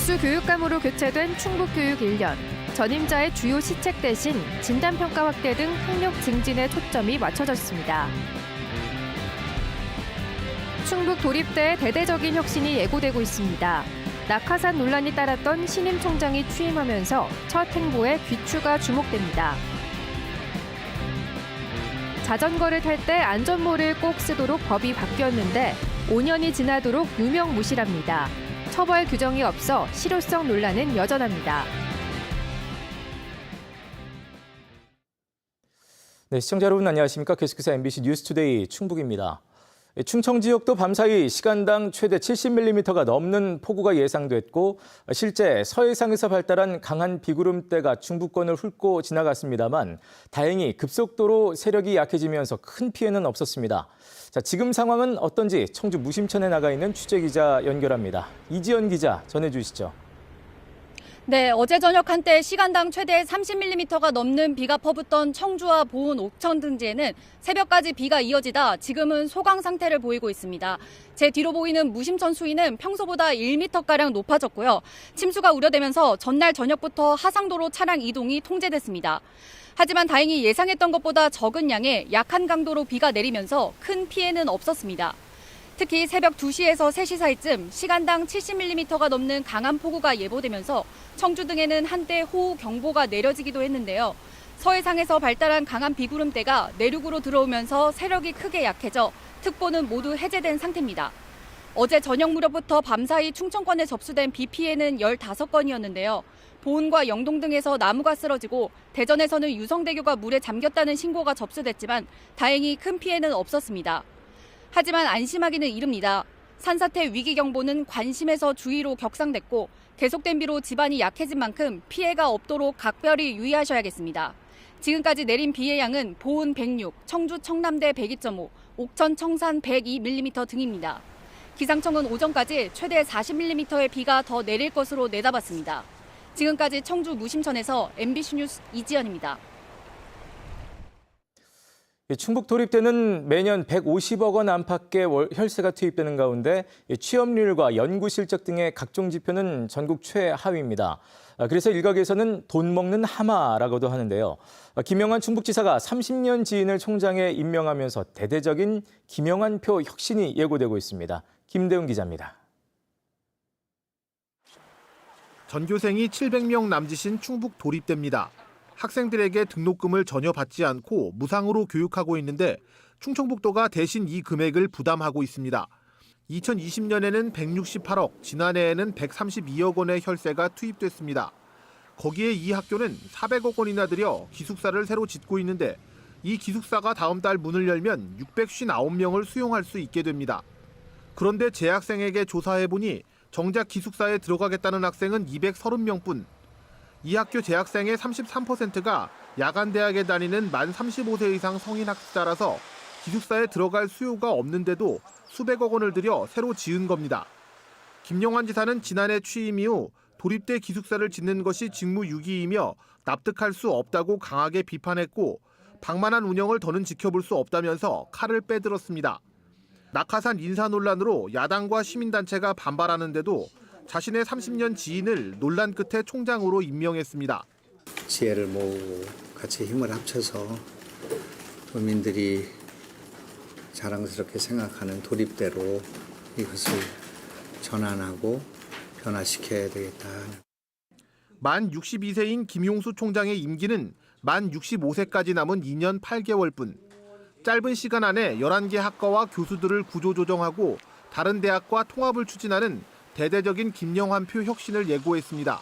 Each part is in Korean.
특수 교육감으로 교체된 충북교육 1년. 전임자의 주요 시책 대신 진단평가 확대 등 학력 증진에 초점이 맞춰졌습니다. 충북 도립대의 대대적인 혁신이 예고되고 있습니다. 낙하산 논란이 따랐던 신임 총장이 취임하면서 첫 행보에 귀추가 주목됩니다. 자전거를 탈 때 안전모를 꼭 쓰도록 법이 바뀌었는데 5년이 지나도록 유명무실합니다. 처벌 규정이 없어 실효성 논란은 여전합니다. 네, 시청자 여러분 안녕하십니까? 계속해서 MBC 뉴스투데이 충북입니다. 충청 지역도 밤사이 시간당 최대 70mm가 넘는 폭우가 예상됐고 실제 서해상에서 발달한 강한 비구름대가 중부권을 훑고 지나갔습니다만 다행히 급속도로 세력이 약해지면서 큰 피해는 없었습니다. 자, 지금 상황은 어떤지 청주 무심천에 나가 있는 취재기자 연결합니다. 이지연 기자 전해주시죠. 네, 어제 저녁 한때 시간당 최대 30mm가 넘는 비가 퍼붓던 청주와 보은, 옥천 등지에는 새벽까지 비가 이어지다 지금은 소강 상태를 보이고 있습니다. 제 뒤로 보이는 무심천 수위는 평소보다 1m가량 높아졌고요. 침수가 우려되면서 전날 저녁부터 하상도로 차량 이동이 통제됐습니다. 하지만 다행히 예상했던 것보다 적은 양의 약한 강도로 비가 내리면서 큰 피해는 없었습니다. 특히 새벽 2시에서 3시 사이쯤 시간당 70mm가 넘는 강한 폭우가 예보되면서 청주 등에는 한때 호우 경보가 내려지기도 했는데요. 서해상에서 발달한 강한 비구름대가 내륙으로 들어오면서 세력이 크게 약해져 특보는 모두 해제된 상태입니다. 어제 저녁 무렵부터 밤사이 충청권에 접수된 비 피해는 15건이었는데요. 보은과 영동 등에서 나무가 쓰러지고 대전에서는 유성대교가 물에 잠겼다는 신고가 접수됐지만 다행히 큰 피해는 없었습니다. 하지만 안심하기는 이릅니다. 산사태 위기경보는 관심에서 주의로 격상됐고 계속된 비로 지반이 약해진 만큼 피해가 없도록 각별히 유의하셔야겠습니다. 지금까지 내린 비의 양은 보은 106, 청주 청남대 102.5, 옥천 청산 102mm 등입니다. 기상청은 오전까지 최대 40mm의 비가 더 내릴 것으로 내다봤습니다. 지금까지 청주 무심천에서 MBC 뉴스 이지연입니다. 충북 도립대는 매년 150억 원 안팎의 혈세가 투입되는 가운데 취업률과 연구 실적 등의 각종 지표는 전국 최하위입니다. 그래서 일각에서는 돈 먹는 하마라고도 하는데요. 김영환 충북지사가 30년 지인을 총장에 임명하면서 대대적인 김영환표 혁신이 예고되고 있습니다. 김대웅 기자입니다. 전교생이 700명 남짓인 충북 도립대입니다. 학생들에게 등록금을 전혀 받지 않고 무상으로 교육하고 있는데 충청북도가 대신 이 금액을 부담하고 있습니다. 2020년에는 168억, 지난해에는 132억 원의 혈세가 투입됐습니다. 거기에 이 학교는 400억 원이나 들여 기숙사를 새로 짓고 있는데 이 기숙사가 다음 달 문을 열면 659명을 수용할 수 있게 됩니다. 그런데 재학생에게 조사해보니 정작 기숙사에 들어가겠다는 학생은 230명뿐. 이 학교 재학생의 33%가 야간대학에 다니는 만 35세 이상 성인 학생자라서 기숙사에 들어갈 수요가 없는데도 수백억 원을 들여 새로 지은 겁니다. 김영환 지사는 지난해 취임 이후 도립대 기숙사를 짓는 것이 직무유기이며 납득할 수 없다고 강하게 비판했고 방만한 운영을 더는 지켜볼 수 없다면서 칼을 빼들었습니다. 낙하산 인사 논란으로 야당과 시민단체가 반발하는데도 자신의 30년 지인을 논란 끝에 총장으로 임명했습니다. 지혜를 모으고 같이 힘을 합쳐서 국민들이 자랑스럽게 생각하는 도립대로 이것을 전환하고 변화시켜야 되겠다. 만 62세인 김용수 총장의 임기는 만 65세까지 남은 2년 8개월뿐. 짧은 시간 안에 11개 학과와 교수들을 구조조정하고 다른 대학과 통합을 추진하는 대대적인 김영환표 혁신을 예고했습니다.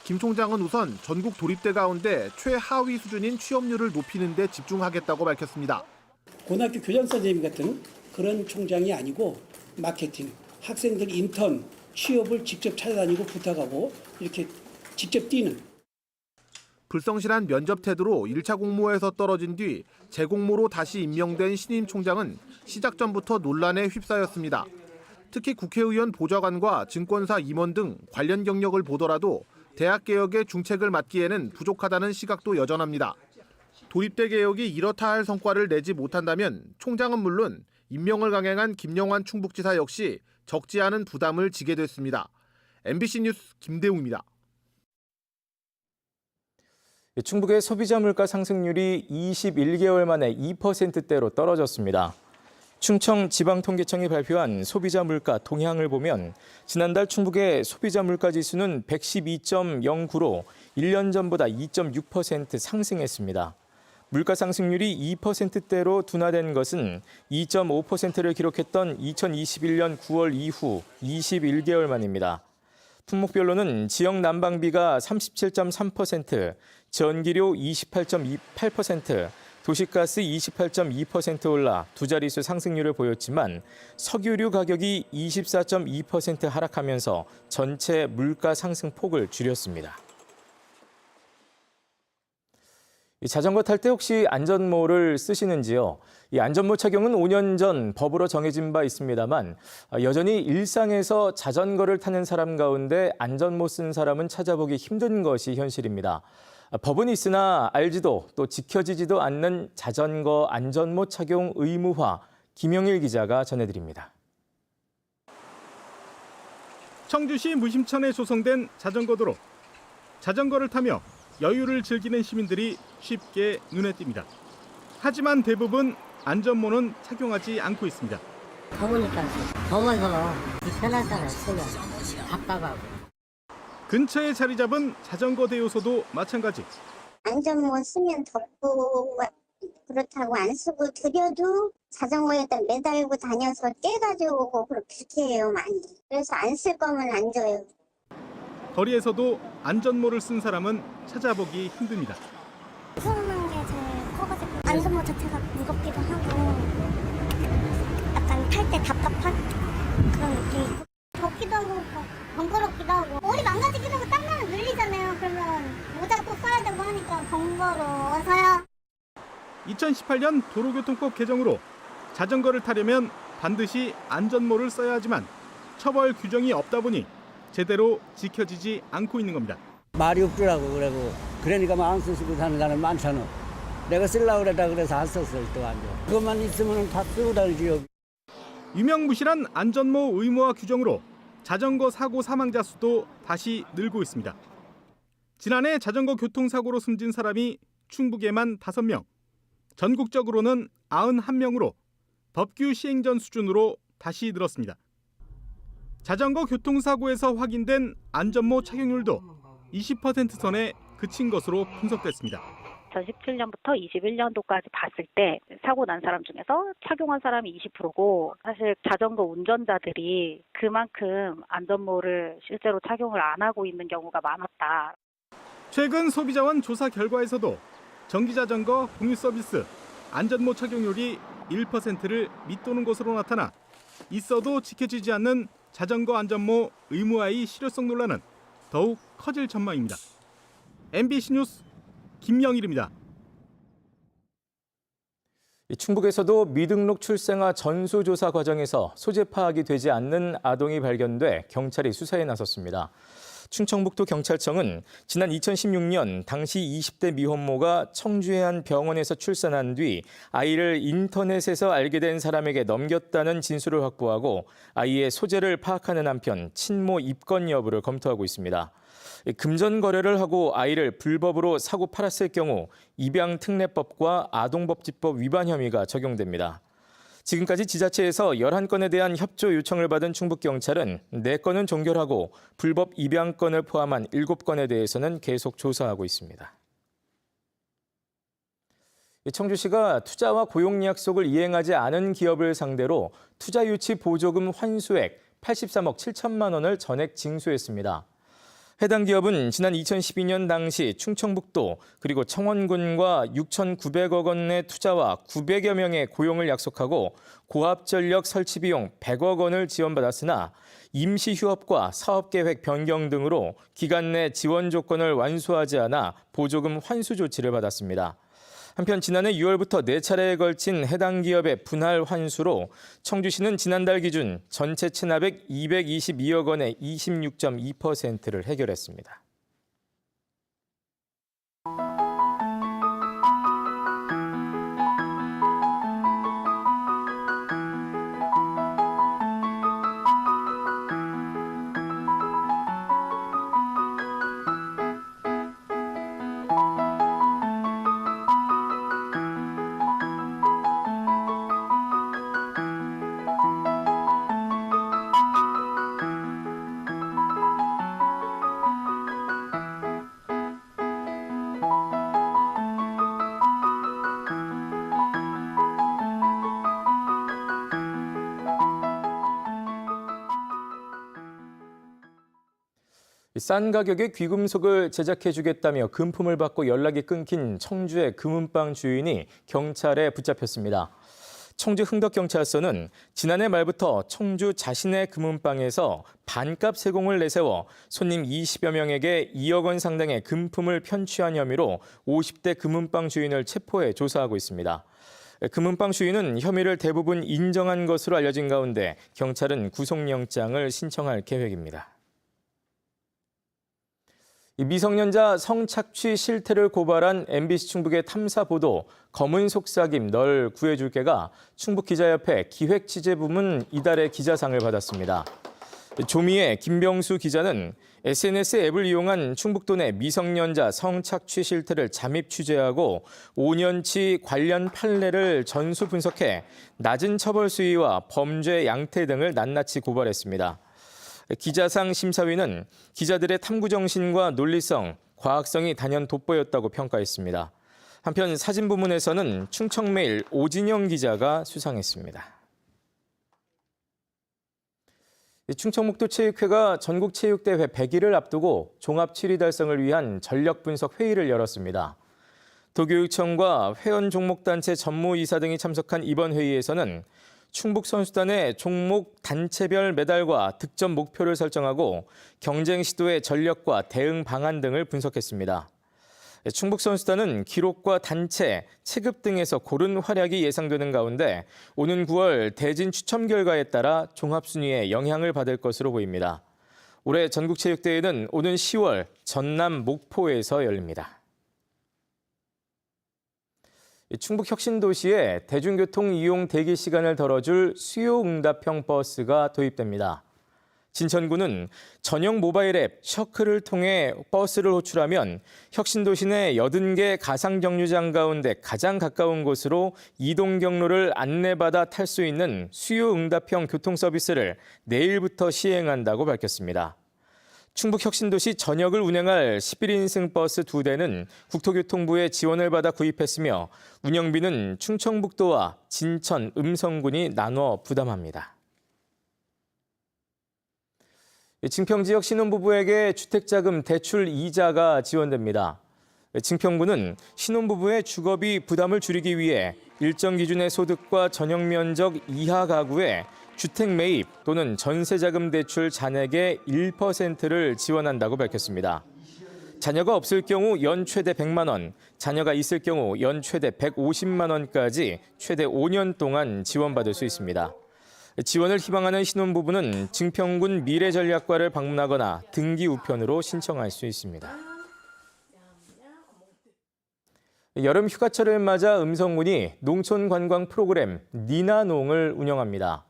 김 총장은 우선 전국 도립대 가운데 최하위 수준인 취업률을 높이는 데 집중하겠다고 밝혔습니다. 고등학교 교장 선생님 같은 그런 총장이 아니고 마케팅, 학생들 인턴, 취업을 직접 찾아다니고 부탁하고 이렇게 직접 뛰는. 불성실한 면접 태도로 1차 공모에서 떨어진 뒤 재공모로 다시 임명된 신임 총장은 시작 전부터 논란에 휩싸였습니다. 특히 국회의원 보좌관과 증권사 임원 등 관련 경력을 보더라도 대학 개혁의 중책을 맡기에는 부족하다는 시각도 여전합니다. 도립대 개혁이 이렇다 할 성과를 내지 못한다면 총장은 물론 임명을 강행한 김영환 충북지사 역시 적지 않은 부담을 지게 됐습니다. MBC 뉴스 김대웅입니다. 충북의 소비자 물가 상승률이 21개월 만에 2%대로 떨어졌습니다. 충청지방통계청이 발표한 소비자 물가 동향을 보면 지난달 충북의 소비자 물가 지수는 112.09로 1년 전보다 2.6% 상승했습니다. 물가 상승률이 2%대로 둔화된 것은 2.5%를 기록했던 2021년 9월 이후 21개월 만입니다. 품목별로는 지역 난방비가 37.3%, 전기료 28.28%, 도시가스 28.2% 올라 두 자릿수 상승률을 보였지만 석유류 가격이 24.2% 하락하면서 전체 물가 상승폭을 줄였습니다. 자전거 탈 때 혹시 안전모를 쓰시는지요? 이 안전모 착용은 5년 전 법으로 정해진 바 있습니다만 여전히 일상에서 자전거를 타는 사람 가운데 안전모 쓴 사람은 찾아보기 힘든 것이 현실입니다. 법은 있으나 알지도 또 지켜지지도 않는 자전거 안전모 착용 의무화, 김영일 기자가 전해드립니다. 청주시 무심천에 조성된 자전거 도로. 자전거를 타며 여유를 즐기는 시민들이 쉽게 눈에 띕니다. 하지만 대부분 안전모는 착용하지 않고 있습니다. 더우니까 더워서 불편하잖아요. 쓰면 답답하고. 근처에 자리 잡은 자전거 대여소도 마찬가지. 안전모 쓰면 덥고 그렇다고 안 쓰고 들여도 자전거에다 매달고 다녀서 떼가지고 오고 그렇게 해요 많이. 그래서 안 쓸 거면 안 줘요. 거리에서도 안전모를 쓴 사람은 찾아보기 힘듭니다. 서운한 게 제일 커가지고 안전모 자체가 무겁기도 하고 약간 탈 때 답답한 그런 느낌이 있고 덥기도 하고 번거롭기도 하고 머리 망가지기도 하고 땀나면 늘리잖아요. 그러면 모자 또 써야 되고 하니까 번거로워서요. 2018년 도로교통법 개정으로 자전거를 타려면 반드시 안전모를 써야 하지만 처벌 규정이 없다 보니 제대로 지켜지지 않고 있는 겁니다. 말이 없더라고. 그러니까 안 쓰시고 사는 사람 많잖아. 내가 쓰려고 그랬다 그래서 안 썼어. 또 안 줘. 그것만 있으면 다 쓰고 다니지요. 유명무실한 안전모 의무화 규정으로 자전거 사고 사망자 수도 다시 늘고 있습니다. 지난해 자전거 교통사고로 숨진 사람이 충북에만 5명, 전국적으로는 91명으로 법규 시행 전 수준으로 다시 늘었습니다. 자전거 교통사고에서 확인된 안전모 착용률도 20% 선에 그친 것으로 분석됐습니다. 2017년부터 21년도까지 봤을 때 사고 난 사람 중에서 착용한 사람이 20%고 사실 자전거 운전자들이 그만큼 안전모를 실제로 착용을 안 하고 있는 경우가 많았다. 최근 소비자원 조사 결과에서도 전기자전거 공유 서비스 안전모 착용률이 1%를 밑도는 것으로 나타나 있어도 지켜지지 않는 자전거 안전모 의무화의 실효성 논란은 더욱 커질 전망입니다. MBC 뉴스 김영일입니다. 충북에서도 미등록 출생아 전수조사 과정에서 소재 파악이 되지 않는 아동이 발견돼 경찰이 수사에 나섰습니다. 충청북도 경찰청은 지난 2016년 당시 20대 미혼모가 청주의 한 병원에서 출산한 뒤 아이를 인터넷에서 알게 된 사람에게 넘겼다는 진술을 확보하고 아이의 소재를 파악하는 한편 친모 입건 여부를 검토하고 있습니다. 금전 거래를 하고 아이를 불법으로 사고 팔았을 경우 입양특례법과 아동복지법 위반 혐의가 적용됩니다. 지금까지 지자체에서 11건에 대한 협조 요청을 받은 충북경찰은 4건은 종결하고 불법 입양건을 포함한 7건에 대해서는 계속 조사하고 있습니다. 청주시가 투자와 고용 약속을 이행하지 않은 기업을 상대로 투자유치 보조금 환수액 83억 7천만 원을 전액 징수했습니다. 해당 기업은 지난 2012년 당시 충청북도 그리고 청원군과 6,900억 원의 투자와 900여 명의 고용을 약속하고 고압전력 설치 비용 100억 원을 지원받았으나 임시 휴업과 사업계획 변경 등으로 기간 내 지원 조건을 완수하지 않아 보조금 환수 조치를 받았습니다. 한편 지난해 6월부터 4차례에 걸친 해당 기업의 분할 환수로 청주시는 지난달 기준 전체 체납액 222억 원의 26.2%를 해결했습니다. 싼 가격에 귀금속을 제작해주겠다며 금품을 받고 연락이 끊긴 청주의 금은방 주인이 경찰에 붙잡혔습니다. 청주 흥덕경찰서는 지난해 말부터 청주 자신의 금은방에서 반값 세공을 내세워 손님 20여 명에게 2억 원 상당의 금품을 편취한 혐의로 50대 금은방 주인을 체포해 조사하고 있습니다. 금은방 주인은 혐의를 대부분 인정한 것으로 알려진 가운데 경찰은 구속영장을 신청할 계획입니다. 미성년자 성착취 실태를 고발한 MBC 충북의 탐사 보도 검은 속삭임 널 구해줄게가 충북기자협회 기획취재부문 이달의 기자상을 받았습니다. 조미애 김병수 기자는 SNS 앱을 이용한 충북도 내 미성년자 성착취 실태를 잠입 취재하고 5년치 관련 판례를 전수 분석해 낮은 처벌 수위와 범죄 양태 등을 낱낱이 고발했습니다. 기자상 심사위는 기자들의 탐구 정신과 논리성, 과학성이 단연 돋보였다고 평가했습니다. 한편 사진 부문에서는 충청매일 오진영 기자가 수상했습니다. 충청북도체육회가 전국체육대회 100일을 앞두고 종합 7위 달성을 위한 전력 분석 회의를 열었습니다. 도교육청과 회원 종목단체 전무이사 등이 참석한 이번 회의에서는 충북 선수단의 종목 단체별 메달과 득점 목표를 설정하고 경쟁 시도의 전력과 대응 방안 등을 분석했습니다. 충북 선수단은 기록과 단체, 체급 등에서 고른 활약이 예상되는 가운데 오는 9월 대진 추첨 결과에 따라 종합순위에 영향을 받을 것으로 보입니다. 올해 전국체육대회는 오는 10월 전남 목포에서 열립니다. 충북 혁신도시에 대중교통 이용 대기 시간을 덜어줄 수요응답형 버스가 도입됩니다. 진천구는 전용 모바일 앱 셔클을 통해 버스를 호출하면 혁신도시 내 80개 가상정류장 가운데 가장 가까운 곳으로 이동 경로를 안내받아 탈 수 있는 수요응답형 교통 서비스를 내일부터 시행한다고 밝혔습니다. 충북 혁신도시 전역을 운행할 11인승 버스 2대는 국토교통부의 지원을 받아 구입했으며 운영비는 충청북도와 진천, 음성군이 나눠 부담합니다. 증평 지역 신혼부부에게 주택자금 대출 이자가 지원됩니다. 증평구는 신혼부부의 주거비 부담을 줄이기 위해 일정 기준의 소득과 전용면적 이하 가구에 주택 매입 또는 전세자금 대출 잔액의 1%를 지원한다고 밝혔습니다. 자녀가 없을 경우 연 최대 100만 원, 자녀가 있을 경우 연 최대 150만 원까지 최대 5년 동안 지원받을 수 있습니다. 지원을 희망하는 신혼부부는 증평군 미래전략과를 방문하거나 등기 우편으로 신청할 수 있습니다. 여름 휴가철을 맞아 음성군이 농촌 관광 프로그램 니나농을 운영합니다.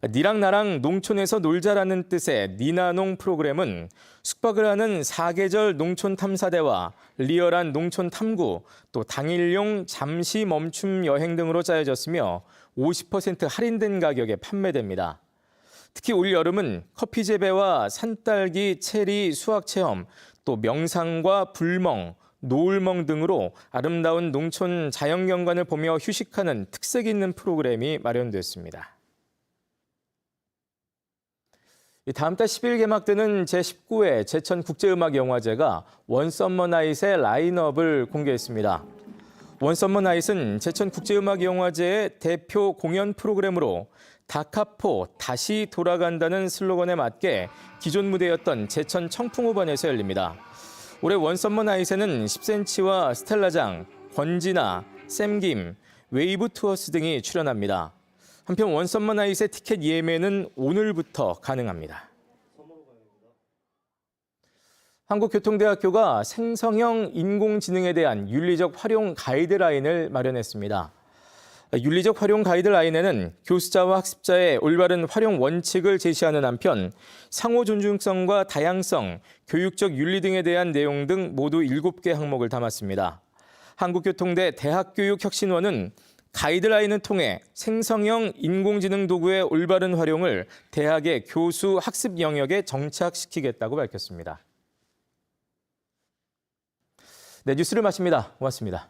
니랑 나랑 농촌에서 놀자라는 뜻의 니나농 프로그램은 숙박을 하는 사계절 농촌 탐사대와 리얼한 농촌 탐구, 또 당일용 잠시 멈춤 여행 등으로 짜여졌으며 50% 할인된 가격에 판매됩니다. 특히 올 여름은 커피 재배와 산딸기, 체리, 수확 체험, 또 명상과 불멍, 노을멍 등으로 아름다운 농촌 자연경관을 보며 휴식하는 특색 있는 프로그램이 마련됐습니다. 다음 달 10일 개막되는 제19회 제천국제음악영화제가 원 썸머 나잇의 라인업을 공개했습니다. 원 썸머 나잇은 제천국제음악영화제의 대표 공연 프로그램으로 다카포 다시 돌아간다는 슬로건에 맞게 기존 무대였던 제천 청풍호반에서 열립니다. 올해 원 썸머 나잇에는 10cm와 스텔라장, 권진아, 샘김, 웨이브 투어스 등이 출연합니다. 한편 원 썸머 나잇의 티켓 예매는 오늘부터 가능합니다. 한국교통대학교가 생성형 인공지능에 대한 윤리적 활용 가이드라인을 마련했습니다. 윤리적 활용 가이드라인에는 교수자와 학습자의 올바른 활용 원칙을 제시하는 한편 상호 존중성과 다양성, 교육적 윤리 등에 대한 내용 등 모두 7개 항목을 담았습니다. 한국교통대 대학교육혁신원은 가이드라인을 통해 생성형 인공지능 도구의 올바른 활용을 대학의 교수 학습 영역에 정착시키겠다고 밝혔습니다. 네, 뉴스를 마칩니다. 고맙습니다.